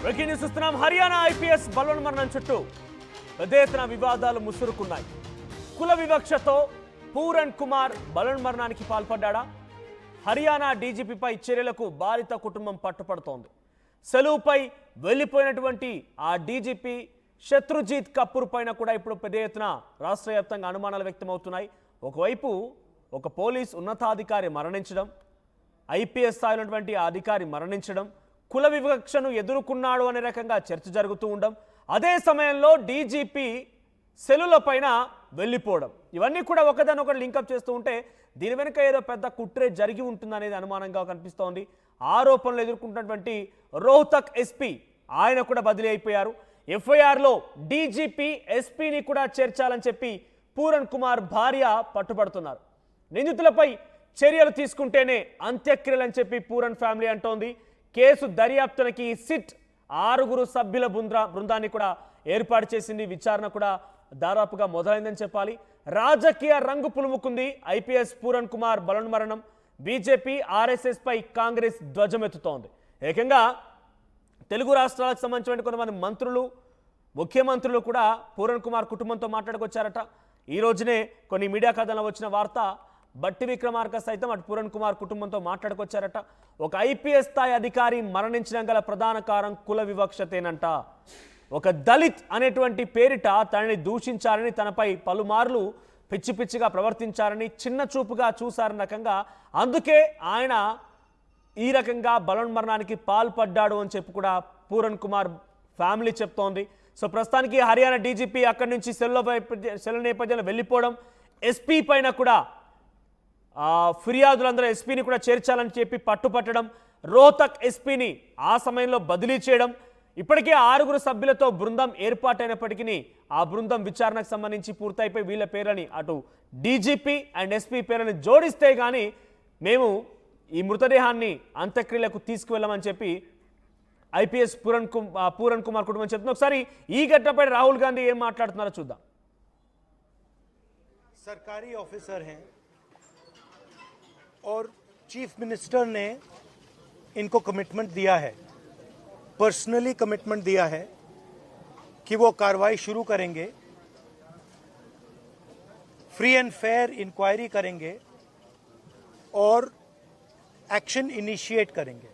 Breaking news చూస్తున్నాం. Haryana IPS Balwan మరణం చుట్టూ పెద్ద ఎత్తున వివాదాలు ముసురుకున్నాయి. కుల వివక్షతో పూరన్ కుమార్ బల్వన్ మరణానికి పాల్పడ్డా? హర్యానా డీజీపీపై చర్యలకు బాధిత కుటుంబం పట్టుపడుతోంది. సెలవుపై వెళ్లిపోయినటువంటి ఆ డీజీపీ శత్రుజీత్ కపూర్ పైన కూడా ఇప్పుడు పెద్ద ఎత్తున రాష్ట్ర వ్యాప్తంగా అనుమానాలు వ్యక్తమవుతున్నాయి. ఒకవైపు ఒక పోలీస్ ఉన్నతాధికారి మరణించడం, ఐపీఎస్ స్థాయిలో ఉన్నటువంటి ఆ అధికారి మరణించడం, కుల వివక్షను ఎదుర్కొన్నాడు అనే రకంగా చర్చ జరుగుతూ ఉండడం, అదే సమయంలో డీజీపీ సెలుల పైన వెళ్ళిపోవడం, ఇవన్నీ కూడా ఒకదానొకటి లింకప్ చేస్తూ ఉంటే దీని వెనుక ఏదో పెద్ద కుట్రే జరిగి ఉంటుందనేది అనుమానంగా కనిపిస్తోంది. ఆరోపణలు ఎదుర్కొంటున్నటువంటి రోహ్తక్ ఎస్పీ ఆయన కూడా బదిలీ అయిపోయారు. ఎఫ్ఐఆర్లో డీజీపీ ఎస్పీని కూడా చేర్చాలని చెప్పి పూరన్ కుమార్ భార్య పట్టుబడుతున్నారు. నిందితులపై చర్యలు తీసుకుంటేనే అంత్యక్రియలని చెప్పి పూరన్ ఫ్యామిలీ అంటోంది. కేసు దర్యాప్తునికి సిట్ 6 సభ్యుల బృందాన్ని కూడా ఏర్పాటు చేసింది. విచారణ కూడా దాదాపుగా మొదలైందని చెప్పాలి. రాజకీయ రంగు పులుముకుంది ఐపీఎస్ పూరన్ కుమార్ బల్వన్ మరణం. బీజేపీ ఆర్ఎస్ఎస్ పై కాంగ్రెస్ ధ్వజమెత్తుతోంది. ఏకంగా తెలుగు రాష్ట్రాలకు సంబంధించిన కొంతమంది మంత్రులు, ముఖ్యమంత్రులు కూడా పూరన్ కుమార్ కుటుంబంతో మాట్లాడుకొచ్చారట. ఈ రోజునే కొన్ని మీడియా కథనాలు వచ్చిన వార్త, బట్టి విక్రమార్క సైతం అటు పూరన్ కుమార్ కుటుంబంతో మాట్లాడుకొచ్చారట. ఒక ఐపీఎస్ స్థాయి అధికారి మరణించడం గల ప్రధాన కారణం కుల వివక్షతేనంట. ఒక దళిత్ అనేటువంటి పేరిట తనని దూషించారని, తనపై పలుమార్లు పిచ్చి పిచ్చిగా ప్రవర్తించారని, చిన్న చూపుగా చూశారని రకంగా, అందుకే ఆయన ఈ రకంగా బల్వన్ మరణానికి పాల్పడ్డాడు అని చెప్పి కూడా పూరన్ కుమార్ ఫ్యామిలీ చెప్తోంది. సో ప్రస్తుతానికి హర్యానా డీజీపీ అక్కడి నుంచి సెల్ నేపథ్యంలో వెళ్ళిపోవడం, ఎస్పీ పైన కూడా ఫిర్యాదులందరూ ఎస్పీని కూడా చేర్చాలని చెప్పి పట్టుపట్టడం, రోహ్తక్ ఎస్పీని ఆ సమయంలో బదిలీ చేయడం, ఇప్పటికే 6 సభ్యులతో బృందం ఏర్పాటైనప్పటికీ ఆ బృందం విచారణకు సంబంధించి పూర్తయిపోయి వీళ్ళ పేర్లని అటు డీజీపీ అండ్ ఎస్పీ పేర్లని జోడిస్తే కానీ మేము ఈ మృతదేహాన్ని అంత్యక్రియలకు తీసుకువెళ్ళమని చెప్పి ఐపీఎస్ పూరన్ కుమార్ కుటుంబం చెప్తున్నారు. ఒకసారి ఈ ఘటనపై రాహుల్ గాంధీ ఏం మాట్లాడుతున్నారో చూద్దాం. सरकारी ऑफिसर हैं और चीफ मिनिस्टर ने इनको कमिटमेंट दिया है, पर्सनली कमिटमेंट दिया है कि वो कार्रवाई शुरू करेंगे, फ्री एंड फेयर इंक्वायरी करेंगे और एक्शन इनिशिएट करेंगे.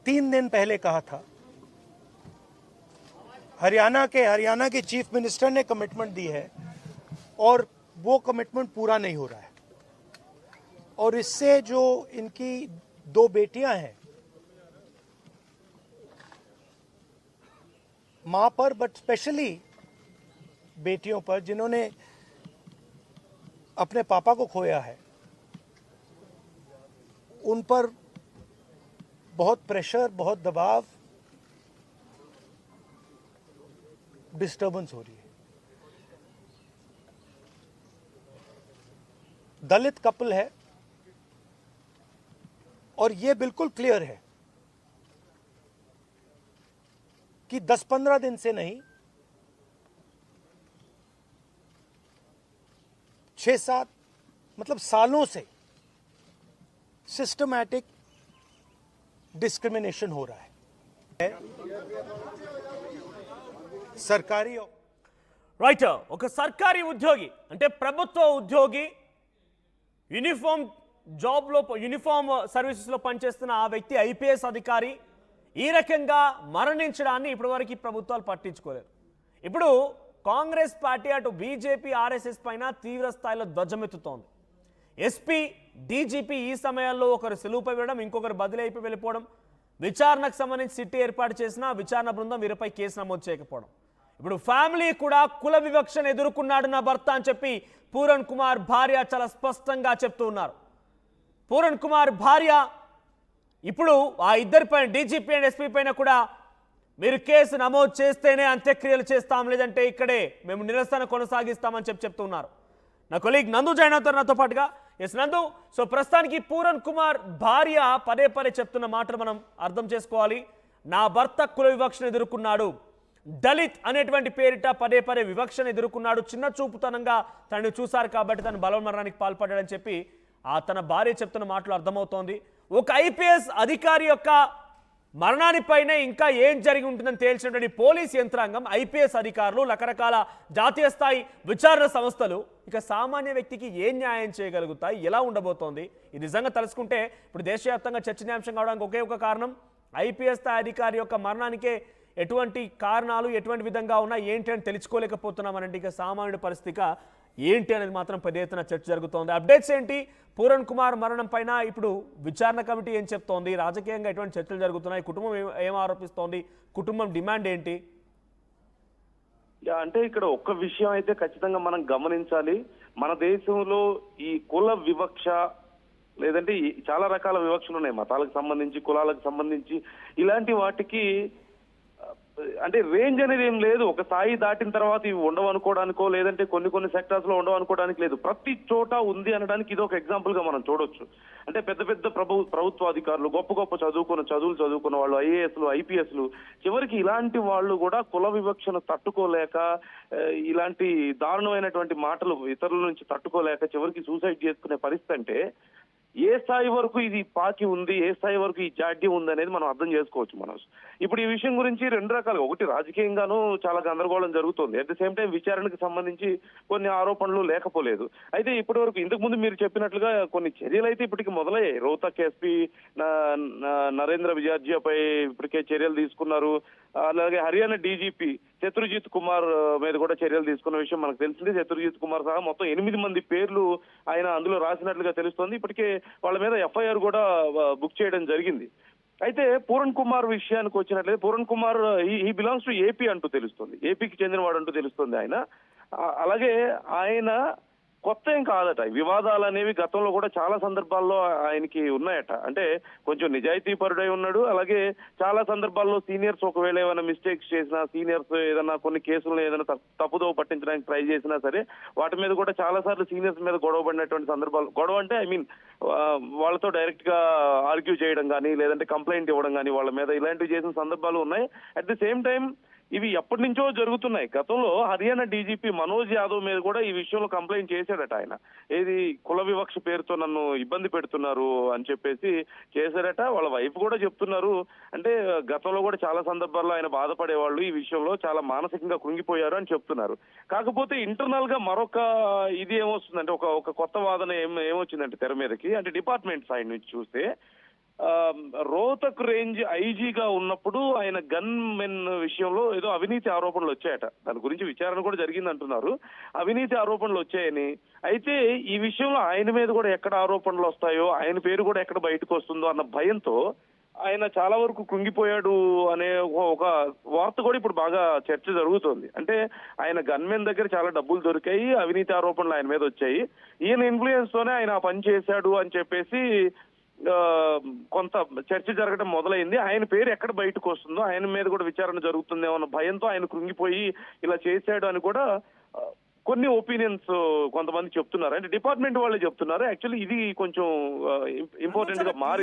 3 दिन पहले कहा था, हरियाणा के चीफ मिनिस्टर ने कमिटमेंट दी है और वो कमिटमेंट पूरा नहीं हो रहा है. और इससे जो इनकी 2 बेटियां हैं, मां पर बट स्पेशली बेटियों पर जिन्होंने अपने पापा को खोया है, उन पर बहुत प्रेशर, बहुत दबाव, डिस्टर्बेंस हो रही है. दलित कपल है और ये बिल्कुल क्लियर है कि 10-15 दिन से नहीं, 6-7 मतलब सालों से सिस्टमैटिक डिस्क्रिमिनेशन हो रहा है. सरकारी రైట్, ఒక సర్కారీ ఉద్యోగి అంటే ప్రభుత్వ ఉద్యోగి యూనిఫామ్ సర్వీసెస్లో పనిచేస్తున్న ఆ వ్యక్తి ఐపీఎస్ అధికారి ఈ రకంగా మరణించడాన్ని ఇప్పటివరకు ప్రభుత్వాలు పట్టించుకోలేదు. ఇప్పుడు కాంగ్రెస్ పార్టీ అటు బీజేపీ ఆర్ఎస్ఎస్ పైన తీవ్ర స్థాయిలో ధ్వజమెత్తుతోంది. ఎస్పీ డీజీపీ ఈ సమయాల్లో ఒకరు సెలవుపై వెళ్ళడం, ఇంకొకరు బదిలీ అయిపోయి వెళ్ళిపోవడం, విచారణకు సంబంధించి సిట్ ఏర్పాటు చేసిన విచారణ బృందం వీరిపై కేసు నమోదు చేయకపోవడం, ఇప్పుడు ఫ్యామిలీ కూడా కుల వివక్షను ఎదుర్కొన్నాడు నా భర్త అని చెప్పి పూరన్ కుమార్ భార్య చాలా స్పష్టంగా చెప్తూ ఉన్నారు. పూరన్ కుమార్ భార్య ఇప్పుడు ఆ ఇద్దరిపైన డీజీపీ అండ్ ఎస్పీ పైన కూడా మీరు కేసు నమోదు చేస్తేనే అంత్యక్రియలు చేస్తాం, లేదంటే ఇక్కడే మేము నిరసన కొనసాగిస్తామని చెప్తున్నారు. నా కొలీగ్ నందు జాయిన్ అవుతారు నాతో పాటుగా. ఎస్ నందు, సో ప్రస్తుతానికి పూరన్ కుమార్ భార్య పదే చెప్తున్న మాటలు మనం అర్థం చేసుకోవాలి. నా భర్త కుల వివక్షను ఎదుర్కొన్నాడు, దళిత్ అనేటువంటి పేరిట పదే వివక్షను ఎదుర్కొన్నాడు, చిన్న చూపుతనంగా తనను చూశారు కాబట్టి తను బల్వన్ మరణానికి పాల్పడ్డాడని చెప్పి తన భార్య చెప్తున్న మాటలు అర్థమవుతోంది. ఒక ఐపీఎస్ అధికారి యొక్క మరణానిపైనే ఇంకా ఏం జరిగి ఉంటుందని తేల్చినటువంటి పోలీస్ యంత్రాంగం, ఐపీఎస్ అధికారులు, రకరకాల జాతీయ స్థాయి విచారణ సంస్థలు ఇక సామాన్య వ్యక్తికి ఏం న్యాయం చేయగలుగుతాయి, ఎలా ఉండబోతోంది? ఇది నిజంగా తలుచుకుంటే ఇప్పుడు దేశవ్యాప్తంగా చర్చనీయాంశం కావడానికి ఒకే ఒక కారణం, ఐపీఎస్ స్థాయి అధికారి యొక్క మరణానికే ఎటువంటి కారణాలు ఎటువంటి విధంగా ఉన్నా ఏంటి అని తెలుసుకోలేకపోతున్నామనంటే ఇక సామాన్యుడి పరిస్థితిగా ఏంటి అనేది మాత్రం పెద్ద ఎత్తున చర్చ జరుగుతోంది. అప్డేట్స్ ఏంటి? పూరణ్ కుమార్ మరణం పైన ఇప్పుడు విచారణ కమిటీ ఏం చెప్తోంది? రాజకీయంగా ఎటువంటి చర్చలు జరుగుతున్నాయి? కుటుంబం ఏం ఆరోపిస్తోంది? కుటుంబం డిమాండ్ ఏంటి? అంటే ఇక్కడ ఒక్క విషయం అయితే ఖచ్చితంగా మనం గమనించాలి. మన దేశంలో ఈ కుల వివక్ష లేదంటే చాలా రకాల వివక్షలు ఉన్నాయి. మతాలకు సంబంధించి, కులాలకు సంబంధించి, ఇలాంటి వాటికి అంటే రేంజ్ అనేది ఏం లేదు. ఒక స్థాయి దాటిన తర్వాత ఇవి ఉండవు అనుకోవడానికో లేదంటే కొన్ని సెక్టార్స్ లో ఉండవు అనుకోవడానికి లేదు. ప్రతి చోట ఉంది అనడానికి ఇది ఒక ఎగ్జాంపుల్ గా మనం చూడొచ్చు. అంటే పెద్ద ప్రభుత్వ అధికారులు, గొప్ప చదువులు చదువుకున్న వాళ్ళు, ఐఏఎస్లు, ఐపీఎస్లు, చివరికి ఇలాంటి వాళ్ళు కూడా కుల వివక్షను తట్టుకోలేక, ఇలాంటి దారుణమైనటువంటి మాటలు ఇతరుల నుంచి తట్టుకోలేక చివరికి సూసైడ్ చేసుకునే పరిస్థితి. అంటే ఏ స్థాయి వరకు ఇది పాకి ఉంది, ఏ స్థాయి వరకు ఈ జాడ్యం ఉంది అనేది మనం అర్థం చేసుకోవచ్చు. మనం ఇప్పుడు ఈ విషయం గురించి రెండు రకాలుగా, ఒకటి రాజకీయంగానూ చాలా గందరగోళం జరుగుతుంది, అట్ ద సేమ్ టైం విచారణకు సంబంధించి కొన్ని ఆరోపణలు లేకపోలేదు. అయితే ఇప్పటి వరకు ఇంతకు ముందు మీరు చెప్పినట్లుగా కొన్ని చర్యలు అయితే ఇప్పటికి మొదలయ్యాయి. రోహ్తక్ ఎస్పీ నరేంద్ర విజార్జియాపై ఇప్పటికే చర్యలు తీసుకున్నారు. అలాగే హర్యానా డీజీపీ శత్రుజిత్ కుమార్ మీద కూడా చర్యలు తీసుకున్న విషయం మనకు తెలిసింది. శత్రుజిత్ కుమార్ సహా మొత్తం 8 మంది పేర్లు ఆయన అందులో రాసినట్లుగా తెలుస్తోంది. ఇప్పటికే వాళ్ళ మీద ఎఫ్ఐఆర్ కూడా బుక్ చేయడం జరిగింది. అయితే పూరణ్ కుమార్ విషయానికి వచ్చినట్లయితే, పూరణ్ కుమార్ ఈ బిలాంగ్స్ టు ఏపీ అంటూ తెలుస్తుంది, ఏపీకి చెందినవాడు అంటూ తెలుస్తుంది ఆయన. అలాగే ఆయన కొత్త ఏం కాదట. వివాదాలు అనేవి గతంలో కూడా చాలా సందర్భాల్లో ఆయనకి ఉన్నాయట. అంటే కొంచెం నిజాయితీ పరుడై ఉన్నాడు. అలాగే చాలా సందర్భాల్లో సీనియర్స్ ఒకవేళ ఏమైనా మిస్టేక్స్ చేసినా, సీనియర్స్ ఏదైనా కొన్ని కేసులను ఏదైనా తప్పుదోవ పట్టించడానికి ట్రై చేసినా సరే వాటి మీద కూడా చాలా సార్లు సీనియర్స్ మీద గొడవ పడినటువంటి సందర్భాలు. గొడవ అంటే వాళ్ళతో డైరెక్ట్ గా ఆర్గ్యూ చేయడం కానీ లేదంటే కంప్లైంట్ ఇవ్వడం కానీ వాళ్ళ మీద, ఇలాంటివి చేసిన సందర్భాలు ఉన్నాయి. అట్ ది సేమ్ టైం ఇవి ఎప్పటి నుంచో జరుగుతున్నాయి. గతంలో హర్యానా డీజీపీ మనోజ్ యాదవ్ మీద కూడా ఈ విషయంలో కంప్లైంట్ చేశాడట ఆయన. ఏది కుల వివక్ష పేరుతో నన్ను ఇబ్బంది పెడుతున్నారు అని చెప్పేసి చేశాడట. వాళ్ళ వైఫ్ కూడా చెప్తున్నారు. అంటే గతంలో కూడా చాలా సందర్భాల్లో ఆయన బాధపడేవాళ్ళు, ఈ విషయంలో చాలా మానసికంగా కృంగిపోయారు అని చెప్తున్నారు. కాకపోతే ఇంటర్నల్ గా మరొక ఇది ఏమొస్తుందంటే, ఒక కొత్త వాదన ఏమొచ్చిందంటే తెర మీదకి. అంటే డిపార్ట్మెంట్ సైడ్ నుంచి చూస్తే, రోహ్తక్ రేంజ్ ఐజీగా ఉన్నప్పుడు ఆయన గన్ మెన్ విషయంలో ఏదో అవినీతి ఆరోపణలు వచ్చాయట. దాని గురించి విచారణ కూడా జరిగింది అంటున్నారు. అవినీతి ఆరోపణలు వచ్చాయని. అయితే ఈ విషయంలో ఆయన మీద కూడా ఎక్కడ ఆరోపణలు వస్తాయో, ఆయన పేరు కూడా ఎక్కడ బయటకు వస్తుందో అన్న భయంతో ఆయన చాలా వరకు కృంగిపోయాడు అనే ఒక వార్త కూడా ఇప్పుడు బాగా చర్చ జరుగుతోంది. అంటే ఆయన గన్మెన్ దగ్గర చాలా డబ్బులు దొరికాయి, అవినీతి ఆరోపణలు ఆయన మీద వచ్చాయి, ఈయన ఇన్ఫ్లుయెన్స్ తోనే ఆయన ఆ పని చేశాడు అని చెప్పేసి కొంత చర్చ జరగడం మొదలైంది. ఆయన పేరు ఎక్కడ బయటకు వస్తుందో, ఆయన మీద కూడా విచారణ జరుగుతుందేమో అన్న భయంతో ఆయన కృంగిపోయి ఇలా చేశాడు అని కూడా కొన్ని ఒపీనియన్స్ కొంతమంది చెప్తున్నారు. అంటే డిపార్ట్మెంట్ వాళ్ళే చెప్తున్నారు. యాక్చువల్లీ ఇది కొంచెం ఇంపార్టెంట్ గా మారి